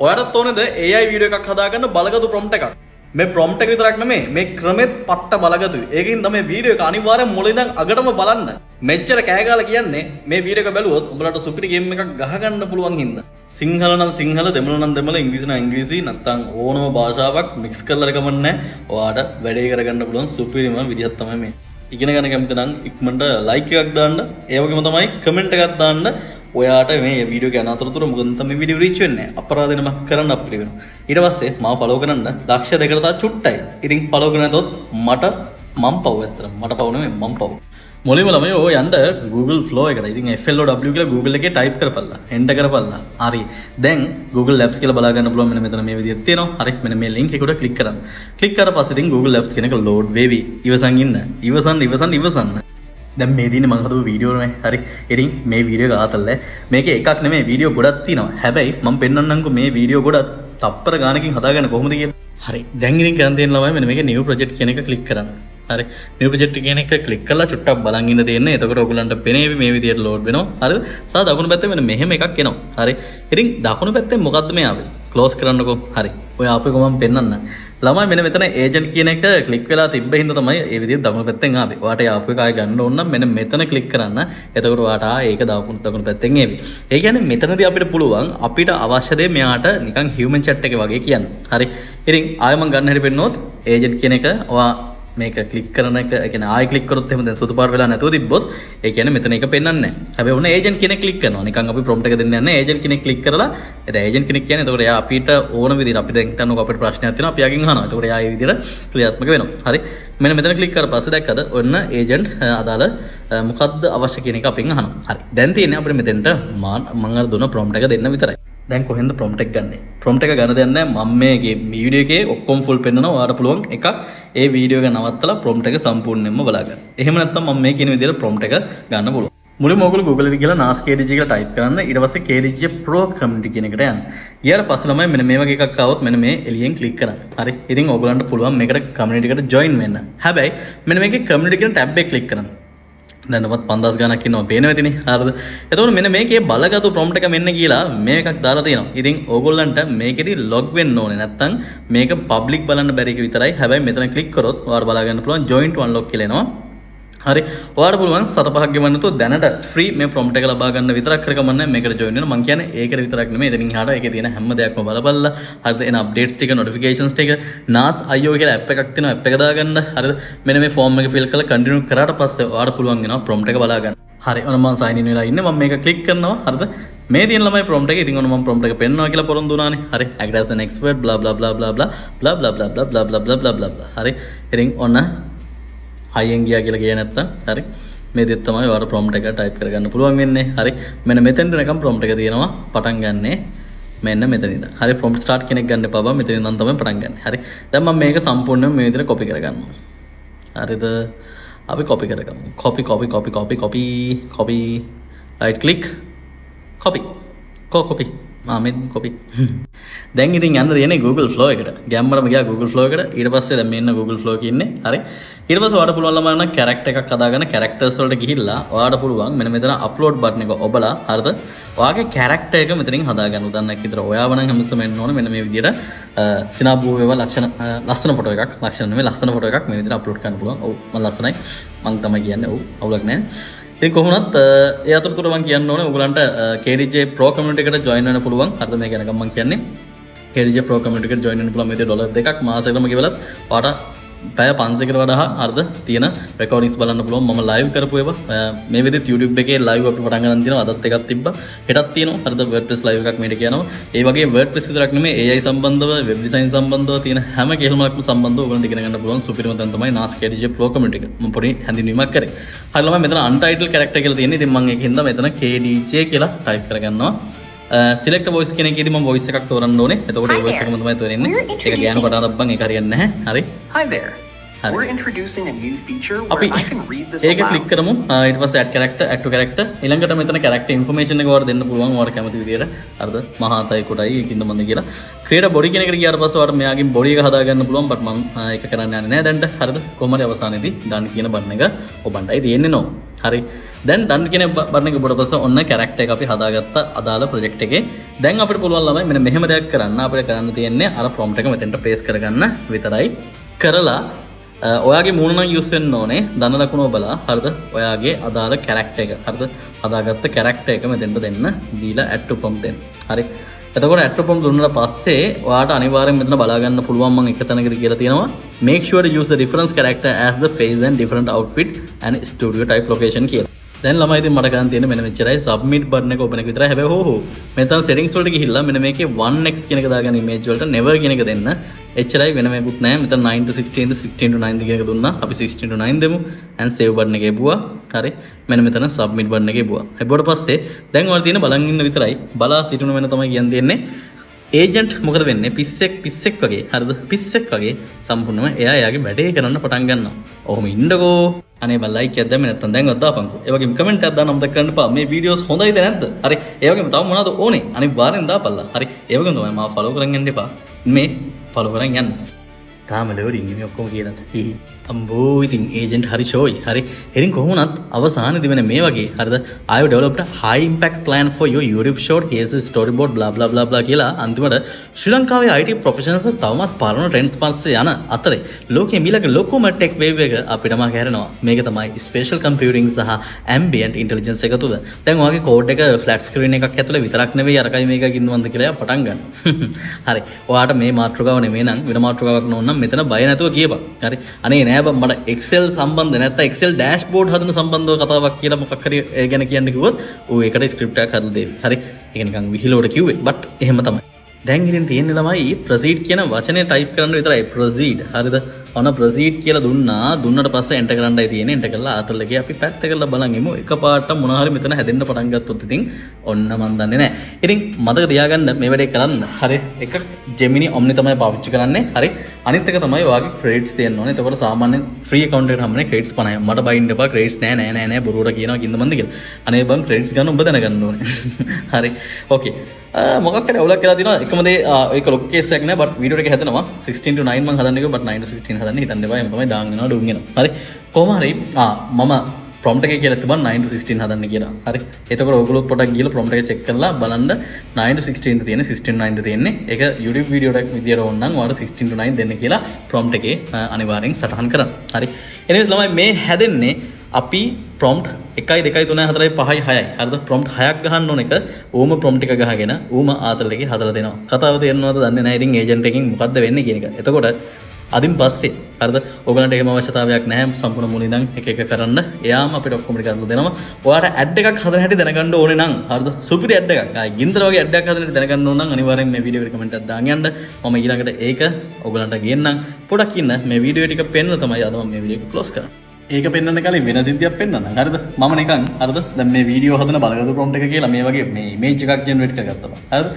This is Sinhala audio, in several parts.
ඔයාලට ඕනේද AI වීඩියෝ එකක් හදාගන්න බලගතු ප්‍රොම්ප්ට් එකක්? මේ ප්‍රොම්ප්ට් එක විතරක් නෙමෙයි මේ ක්‍රමෙත් පට්ට බලගතුයි. ඒකෙන් තමයි වීඩියෝ එක අනිවාර්යෙන් මුල ඉඳන් අගටම බලන්න. මෙච්චර කෑගාලා කියන්නේ මේ වීඩියෝ එක බැලුවොත් උඹලට සුපිරි ගේම් එකක් ගහගන්න පුළුවන් හින්දා. සිංහල නම් සිංහල, දෙමළ නම් දෙමළ, ඉංග්‍රීසි නම් ඉංග්‍රීසි, නැත්නම් ඕනම භාෂාවක් මික්ස් කරලා ගමන්නේ ඔයාට වැඩේ කරගන්න පුළුවන් සුපිරිම විදිහක් තමයි මේ. ඉගෙන ගන්න කැමති නම් ඉක්මනට ලයික් එකක් දාන්න. ඒ වගේම තමයි කමෙන්ට් එකක් දාන්න. ඔයාට මේ වීඩියෝ එක යන අතරතුර මොකද තමයි වීඩියෝ රීච් වෙන්නේ. අපරාධෙනම කරන්න අපිට වෙනවා. ඊට පස්සේ මාව ෆලෝ කරන්න ලක්ෂ දෙකට තා චුට්ටයි. ඉතින් ෆලෝ කරන නැතොත් මට මම් පව් ඇත්තට. මට පව් නෙමෙයි මම් පව්. මුලින්ම ළමයි ඔය යන්න Google Flow එකට. ඉතින් FLOW කියලා Google එකේ ටයිප් කරපළා. එන්ටර් කරපළා. හරි. දැන් Google Labs කියලා බලා ගන්න පුළුවන්. මෙන්න මෙතන මේ විදිහට තියෙනවා. හරි. මෙන්න මේ link එකට ක්ලික් කරන්න. ක්ලික් කරලා පස්සේ ඉතින් Google Labs කියන එක load වෙවි. ඉවසන් ඉන්න. ඉවසන්න. දැන් මේ දිනේ මම හදපු වීඩියෝ නේ. හරි. ඉතින් මේ වීඩියෝ එක ආතල්ල මේක එකක් නෙමෙයි වීඩියෝ ගොඩක් තියෙනවා. හැබැයි මම පෙන්නන්නම්කෝ මේ වීඩියෝ ගොඩක් තප්පර ගානකින් හදාගන්න කොහොමද කියලා. හරි. දැන් ඉතින් කරන් තියෙන ළමයි මෙන්න මේක new project කියන එක ක්ලික් කරන්න. හරි. new project කියන එක ක්ලික් කරලා චුට්ටක් බලන් ඉන්න දෙන්නේ. එතකොට ඔයගලන්ට පෙනේවි මේ විදියට load වෙනවා. හරිද? සා දකුණු පැත්තේ මෙන්න මෙහෙම එකක් එනවා. හරි. ඉතින් දකුණු පැත්තේ මොකද්ද මේ ආවේ? close කරන්නකෝ. හරි. ඔය ආපේක මම පෙන්නන්න. ළමයි මෙන්න මෙතන ඒජන්ට් කියන එක ක්ලික් වෙලා තිබ්බ හින්දා තමයි මේ විදිහට දකුණු පැත්තෙන් ආවේ. ඔයාට ආපු එක ආයෙ ගන්න ඕන නම් මෙන්න මෙතන ක්ලික් කරන්න. එතකොට ඔයාට ඒක දකුණු පැත්තෙන් එවි. ඒ කියන්නේ මෙතනදී අපිට පුළුවන් අපිට අවශ්‍ය දේ මෙයාට නිකන් හියුමන් chat එකේ වගේ කියන්න. හරි. ඉතින් ආයෙ මම ගන්න හැටි පෙන්නනොත් ඒජන්ට් කියන එක ඔයා මේක ක්ලික් කරන එක කියන්නේ ආයෙ ක්ලික් කරොත් එහෙම දැන් සුදු පාර වෙලා නැතුව තිබ්බොත් ඒ කියන්නේ මෙතන එක පෙන්වන්නේ නැහැ. හැබැයි ඔන්න ඒජන්ට් කෙනෙක් ක්ලික් කරනවා. නිකන් අපි ප්‍රොම්ප්ට් එක දෙන්න යන්නේ ඒජන්ට් කෙනෙක් ක්ලික් කරලා එතන ඒජන්ට් කෙනෙක් කියන්නේ එතකොට එයා අපිට ඕන විදිහට අපි දැන් හිතන්නකො අපිට ප්‍රශ්නයක් තියෙනවා අපි යකින් අහනවා. එතකොට එයා ඒ විදිහට ක්‍රියාත්මක වෙනවා. හරි. මෙන්න මෙතන ක්ලික් කරලා පස්සේ දැක්කද ඔන්න ඒජන්ට් අදාළ මොකද්ද අවශ්‍ය කියන එක අපෙන් අහනවා. හරි. දැන් තියෙන්නේ අපිට මෙතෙන්ට මම අර දුන්න ප්‍රොම්ප්ට් එක දෙන්න විතරයි. දැන් කොහෙන්ද ප්‍රොම්ප්ට් එක ගන්නෙ? ප්‍රොම්ප්ට් එක ගන්න දෙයක් නැහැ. මම මේකේ වීඩියෝ එකේ ඔක්කොම ෆුල් පෙන්නනවා. ඔයාලට පුළුවන් එකක් ඒ වීඩියෝ එක නවත්තලා ප්‍රොම්ප්ට් එක සම්පූර්ණයෙන්ම බලා ගන්න. එහෙම නැත්නම් මම මේ කියන විදිහට ප්‍රොම්ප්ට් එක ගන්න පුළුවන්. මුලින්ම ඔයගොල්ලෝ Google එකේ ගිහලා NAS KDG කියලා ටයිප් කරන්න. ඊට පස්සේ KDG Pro Community කියන එකට යන්න. ඊට පස්සේ ළමයි මෙන්න මේ වගේ එකක් ආවොත් මෙන්න මේ එළියෙන් ක්ලික් කරන්න. හරි. ඉතින් ඔයගොල්ලන්ට පුළුවන් මේකට community එකට join වෙන්න. හැබැයි මෙන්න මේකේ community කියන tab එක ක්ලික් කරන්න. දැන්වත් 5000 ගණක් ඉන්නවා පේනවා ඉතින් හරිද? එතකොට මෙන්න මේකේ බලගතු ප්‍රොම්ප්ට් එක මෙන්න කියලා මේකක් දාලා තියෙනවා. ඉතින් ඕගොල්ලන්ට මේකෙදි log වෙන්න ඕනේ. නැත්තම් මේක public බලන්න බැරි එක විතරයි. හැබැයි මෙතන click කරොත් ඔයාලට බලා ගන්න පුළුවන් join to unlock කියලා එනවා. හරි. ඔයාලට පුළුවන් 7-5ක් ගෙවන්න තු දැනට free මේ prompt එක ලබා ගන්න විතරක් කරගමන්නේ මේකට join වෙන්න. මම කියන්නේ ඒකට විතරක් නෙමෙයි. එතනින් එහාට ඒකේ තියෙන හැම දෙයක්ම බලපල්ලා. හරිද? එන updates ටික notifications ටික NAS IO කියලා app එකක් තියෙනවා. app එක දාගන්න. හරිද? මෙන්න මේ form එක fill කරලා continue කරාට පස්සේ ඔයාලට පුළුවන් වෙනවා prompt එක බලා ගන්න. හරි. ඔන්න මම sign in වෙලා ඉන්නේ. මම මේක click කරනවා. හරිද? මේ තියෙන ළමයි prompt එක. ඉතින් ඔන්න මම prompt එක පෙන්නනවා කියලා පොරොන්දු වුණානේ. හරි. act as an expert blah blah blah blah blah blah blah blah blah blah blah blah blah blah. හරි. ඉතින් ඔන්න හයියෙන් ගියා කියලා ගියේ නැත්තම් හරි මේ දෙත් තමයි ඔයාලට prompt එක type කරගන්න පුළුවන් වෙන්නේ. හරි. මෙන්න මෙතෙන්ට නිකන් prompt එක තියෙනවා. පටන් ගන්නෙ මෙන්න මෙතන ඉඳන්. හරි. prompt start කෙනෙක් ගන්න එපා බා. මෙතන ඉඳන් තමයි පටන් ගන්න. හරි. දැන් මම මේක සම්පූර්ණයෙන්ම මේ විදිහට copy කරගන්නවා. හරිද? අපි copy කරගමු. copy. right click. copy. copy. මෙන්න copy. දැන් ඉතින් යන්න දෙන්නේ Google Flow එකට. ගැම්මරම ගියා Google Flow එකට. ඊට පස්සේ දැන් මෙන්න Google Flow එකේ ඉන්නේ. හරි. ඊට පස්සේ ඔයාලට පුළුවන් ළමයි නම් character එකක් හදාගන්න characters වලට ගිහිල්ලා ඔයාලට පුළුවන් මෙන්න මෙතන upload button එක ඔබලා හරිද? ඔයාගේ character එක මෙතනින් හදාගන්න. උදාහරණයක් විදිහට ඔයාව නම් හැමතිස්සෙම එන්න ඕනේ මෙන්න මේ විදිහට සිනාබු වේවා ලක්ෂණ ලස්සන ෆොටෝ එකක්. ලක්ෂණ නෙමෙයි ලස්සන ෆොටෝ එකක් මේ විදිහට upload කරන්න පුළුවන්. ඔව් මම ලස්සනයි. මම තමයි කියන්නේ. ඔව් අවුලක් නැහැ. ඒ කොහොමවත් ඒ අතරතුර මම කියන්න ඕනේ ඔයගලන්ට KDJ Pro Community එකට join වෙන්න පුළුවන්. හරිද? මේ ගැන මම කියන්නේ KDJ Pro Community එකට join වෙන්න පුළුවන්. මේ $2ක් මාසෙකටම ගෙවලත් ඔයාට පැය 500කට වඩා හරිද තියෙන recordings බලන්න පුළුවන්. මම live කරපු ඒවා මේ විදිහට YouTube එකේ live අපි පටන් ගන්න තියෙනවා. අදත් එකක් තිබ්බා. හෙටත් තියෙනවා. හරිද? WordPress live එකක් මේකට කියනවා. ඒ වගේ WordPress විතරක් නෙමෙයි AI සම්බන්ධව web design සම්බන්ධව තියෙන හැම කේසමක්ම සම්බන්ධව ඔයගලන්ට ඉගෙන ගන්න පුළුවන් සුපිරිම තැන තමයි NAS KDJ Pro Community එක. මම පොඩි හැඳින්වීමක් කරේ. හරි ළමයි මෙතන untitled character කියලා තියෙන්නේ. ඉතින් මම ඒකින්ද මෙතන KDJ කියලා type කරගන්නවා. select voice කියන එකේදී මම voice එකක් තෝරන්න ඕනේ. එතකොට ඒ voice එකම තමයි තෝරන්නේ. ඒක ගෑනු පටන් අරපන් ඒක හරියන්නේ නැහැ. හරි. Hi there. We're introducing a new feature where අපි I can read this ඒක click කරමු. ඊට පස්සේ add to character ඊළඟට මෙතන character information එක ඔයාලට දෙන්න පුළුවන්. ඔයාලට කැමති විදියට. හරිද? මහාතයි කොටයි ඒකින්ද මන්ද කියලා. create body කියන එකට ගියාට පස්සේ ඔයාලට මෙයාගෙන් body එක හදාගන්න පුළුවන්. but මම ඒක කරන්න යන්නේ නැහැ දැන්ට. හරිද? කොහොමද අවසානයේදී done කියන බටන් එක ඔබන්ටයි තියෙන්නේ නෝ. හරි. දැන් done කියන බටන් එක ඔබට පස්සේ ඔන්න කැරක්ටර් එක අපි හදාගත්ත අදාළ ප්‍රොජෙක්ට් එකේ. දැන් අපිට පුළුවන් ළමයි මෙන්න මෙහෙම දෙයක් කරන්න. අපිට කරන්න තියෙන්නේ අර prompt එක මෙතෙන්ට paste කරගන්න විතරයි. කරලා ඔයාගේ මූණ නම් යූස් වෙන්න ඕනේ. දන්න ලකුණ ඔබලා හරිද? ඔයාගේ අදාළ කැරක්ටර් එක හරිද? හදාගත්ත කැරක්ටර් එක මෙතෙන්ට දෙන්න. දීලා add to prompt දෙන්න. හරි. එතකොට add to prompt දුන්නාට පස්සේ ඔයාට අනිවාර්යෙන් මෙතන බලා ගන්න පුළුවන් මම එක තැනකට කියලා තියෙනවා. Make sure to use the reference character as the face and different outfit and studio type location කියලා. දැන් ළමයි ඉතින් මට කරන් තියෙන්නේ මෙන්න මෙච්චරයි. submit button එක open එක විතරයි. හැබැයි හෝ මෙතන settings වලට ගිහිල්ලා මෙන්න මේකේ 1x කියන එක දාගන්න image වලට never කියන එක දෙන්න. එච්චරයි වෙන මේකුත් නැහැ. මෙතන 9 to 16 ද 16 to 9 ද කියන එක දුන්නා. අපි 16 to 9 දෙමු and save button එක එපුවා. හරි. මෙන්න මෙතන submit button එක එපුවා. හැබැයි පස්සේ දැන් ඔයාලා තියෙන බලන් ඉන්න විතරයි. බලා සිටින වෙන තමයි කියන්න තියෙන්නේ. ඒජන්ට් මොකද වෙන්නේ? පිස්සෙක් වගේ. හරිද? පිස්සෙක් වගේ සම්පූර්ණයෙන්ම එයා එයාගේ වැඩේ කරන්න පටන් ගන්නවා. ඔහොම ඉන්නකෝ. අනේ බල ලයික් එකක් දැම්මේ නැත්නම් දැන්වත් දාපන්කෝ. ඒ වගේම කමෙන්ට් එකක් දාන්න අමතක කරන්න එපා. මේ වීඩියෝස් හොඳයිද නැද්ද? හරි. ඒ වගේම තව මොනවද ඕනේ? අනිවාර්යෙන් දාපල්ලා. හරි. ඒ වගේම තමයි මාව ෆලෝ කරන් යන්න එපා. මේ ෆලෝ කරන් යන්න. තාම ලෝඩින් ඉන්නේ ඔක්කොම කියනත්. අම්බෝ ඉතින් ඒජන්ට් හරි ෂෝයි. හරි. ඉතින් කොහොමවත් අවසානයේදී වෙන මේ වගේ හරිද? I have developed a high impact plan for your YouTube short. Here's a storyboard blah blah blah blah කියලා අන්තිමට ශ්‍රී ලංකාවේ IT professionals තවමත් පරණ trends පස්සේ යන අතරේ ලෝකයේ මීළඟ ලොකුම tech wave එක අපිටම හැරෙනවා. මේක තමයි spatial computing සහ ambient intelligence එක තුල. දැන් ඔයාගේ code එක flat screen එකක් ඇතුලේ විතරක් නෙවෙයි අරකයි මේකක් ඉන්නවන්ද කියලා පටන් ගන්නවා. හරි. ඔයාට මේ මාතෘකාව නෙමෙයි නම් වෙන මාතෘකාවක් නොවන්න මෙතන බය නැතුව කියපන්. හරි. අනේ නෑ බං මට Excel සම්බන්ධ නැත්නම් Excel dashboard හදන සම්බන්ධව කතාවක් කියලා මොකක් හරි ඒ ගැන කියන්න කිව්වොත් ඌ ඒකට ස්ක්‍රිප්ට් එකක් හදලා දෙවි. හරි. ඒක නිකන් විහිළුවට කිව්වේ. බට් එහෙම තමයි. දැන් ඉතින් තියෙන්නේ ළමයි proceed කියන වචනේ type කරන්න විතරයි. proceed. හරිද? ඔන්න proceed කියලා දුන්නට පස්සේ enter කරන්නයි තියෙන්නේ. enter කරලා ආතල් එකේ අපි පැත්ත කරලා බලන් ඉමු. එකපාරට මොන හරි මෙතන හැදෙන්න පටන් ගත්තොත් ඉතින් ඔන්න මන් දන්නේ නැහැ. ඉතින් මතක තියාගන්න මේ වැඩේ කරන්න. හරි. එක Gemini Omni තමයි පාවිච්චි කරන්නේ. හරි. අනිත් එක තමයි ඔයාගේ credits තියෙන්න ඕනේ. එතකොට සාමාන්‍යයෙන් free account එකට හැමනේ credits 50යි. මට බයින්න එපා credits නෑ බොරුවට කියනවා කින්ද මන්ද කියලා. අනේ බං credits ගන්න ඔබ දැනගන්න ඕනේ. හරි. okay. මොකක් හරි අවුලක් කියලා තියෙනවා. එකම දේ ඒක ලොක් කේස් එකක් නෑ. බට් වීඩියෝ එක හැදෙනවා. 16 to 9 මම හදන්නේ කිව්වා. බට් 9 to 16 හදන්න හිතන්න එපා. එහෙම තමයි ඩාන් වෙනවා ඩුන් වෙනවා. හරි. කොහොම හරි මම prompt එකේ කියලා තිබුණා 9 to 16 හදන්න කියලා. හරි. එතකොට ඔයගොල්ලෝ පොඩක් ගිහලා prompt එක check කරලා බලන්න 9 to 16 ද තියෙන්නේ 16 to 9 ද තියෙන්නේ. ඒක YouTube වීඩියෝ එකක් විදියට ඕන නම් ඔයාලා 16 to 9 දෙන්න කියලා prompt එකේ අනිවාර්යෙන් සටහන් කරන්න. හරි. එනිසා ළමයි මේ හැදෙන්නේ අපි prompt 1 2 3 4 5 6යි. හරිද? prompt 6ක් ගහන්න ඕන එක ඕම prompt එක ගහගෙන ඕම ආතල් එකේ හදලා දෙනවා. කතාව තේරෙනවද දන්නේ නැහැ. ඉතින් ඒජන්ට් එකකින් මොකද්ද වෙන්නේ කියන එක. එතකොට අදින් පස්සේ හරිද? ඔයගලන්ට එහෙම අවශ්‍යතාවයක් නැහැ සම්පූර්ණ මුලින් ඉඳන් එක එක කරන්න. එයාම අපිට ඔක්කොම ටික කරලා දෙනවා. ඔයාලට ඇඩ් එකක් හදන හැටි දැනගන්න ඕනේ නම් හරිද? සුපිරි ඇඩ් එකක්. ආයි ගින්දර වගේ ඇඩ් එකක් හදන හැටි දැනගන්න ඕන නම් අනිවාර්යෙන් මේ වීඩියෝ එකට කමෙන්ට් එකක් දාන්න යන්න. මම ඊළඟට ඒක ඔයගලන්ට ගෙන්නම්. පොඩක් ඉන්න මේ වීඩියෝ ටික පෙන්නලා තමයි අද මම මේ වීඩියෝ එක ක්ලෝස් කරන්නේ. ඒක පෙන්වන්න කලින් වෙන සිද්ධියක් පෙන්වන්න. හරිද? මම නිකන් හරිද? දැන් මේ වීඩියෝ හදන බලගත්තු prompt එක කියලා මේ වගේ මේ image එකක් generate කරගත්තා. හරිද?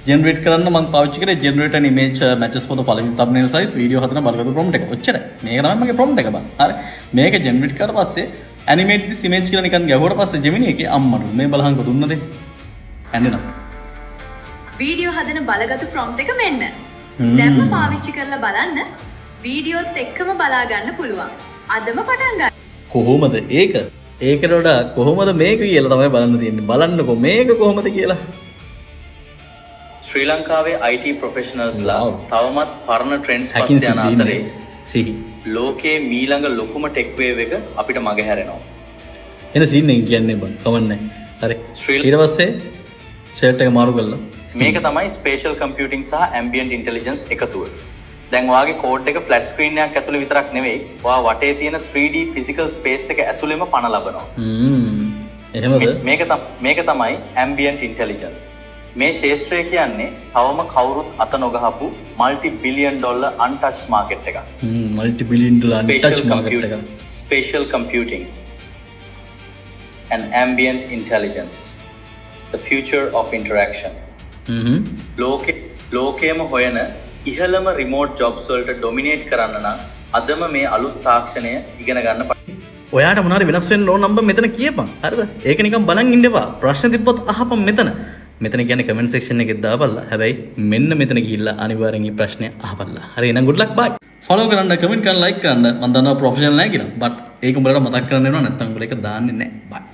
generate කරන්න මම පාවිච්චි කරේ generate an image matches for the following thumbnail size video හදන බලගත්තු prompt එක. ඔච්චරයි. මේක තමයි මගේ prompt එක බං. හරි. මේක generate කරලා පස්සේ animate this image කියලා නිකන් ගැහුවට පස්සේ Gemini එකේ අම්මඩු මේ බලහන්කො දුන්නද? ඇන්නෙනවා. වීඩියෝ හදන බලගත්තු prompt එක මෙන්න. දැන්ම පාවිච්චි කරලා බලන්න වීඩියෝත් එක්කම බලා ගන්න පුළුවන්. අදම පටන් ගන්න. කොහොමද ඒක? ඒකට වඩා කොහොමද මේක කියලා තමයි බලන්න තියෙන්නේ. බලන්නකෝ මේක කොහොමද කියලා. ශ්‍රී ලංකාවේ IT professionals ලා තවමත් පරණ trends පස්සේ යන අතරේ ලෝකයේ මීළඟ ලොකුම tech wave එක අපිට මග හැරෙනවා. එන සීන් එක කියන්නේ බං කවන්නේ. හරි. ඊට පස්සේ ෂර්ට් එක මාරු කළා. මේක තමයි spatial computing සහ ambient intelligence එකතුව. දැන් ඔයාගේ කෝඩ් එක ෆ්ලැට් ස්ක්‍රීන් එකක් ඇතුලේ විතරක් නෙවෙයි ඔයා වටේ තියෙන 3D physical space එක ඇතුලේම පණ ලබනවා. එහෙමද? මේක තමයි ambient intelligence. මේ ශාස්ත්‍රය කියන්නේ තවම කවුරුත් අත නොගහපු multi billion dollar untouched market එකක්. multi billion dollar untouched market එකක්. Spatial computing and ambient intelligence. The future of interaction. ලෝකයේම හොයන ඉහළම රිමෝට් ජොබ්ස් වලට ඩොමිනේට් කරන්න නම් අදම මේ අලුත් තාක්ෂණය ඉගෙන ගන්න පටන්. ඔයාට මොනවාරි වෙනස් වෙන්න ඕන නම් මෙතන කියපන්. හරිද? ඒක නිකන් බලන් ඉන්න එපා. ප්‍රශ්න තිබ්බොත් අහපන් මෙතන. මෙතන කියන්නේ කමෙන්ට් සෙක්ෂන් එකේ දාපල්ලා. හැබැයි මෙන්න මෙතන ගිහිල්ලා අනිවාර්යෙන් මේ ප්‍රශ්නේ අහපල්ලා. හරි එහෙනම් good luck bye. ෆලෝ කරන්න, කමෙන්ට් කරන්න, ලයික් කරන්න. මම දන්නවා ප්‍රොෆෙෂනල් නැහැ කියලා. බට් ඒක උඹලට මතක් කරන්න වෙනවා නැත්නම් උඹලා ඒක දාන්නේ නැහැ. bye.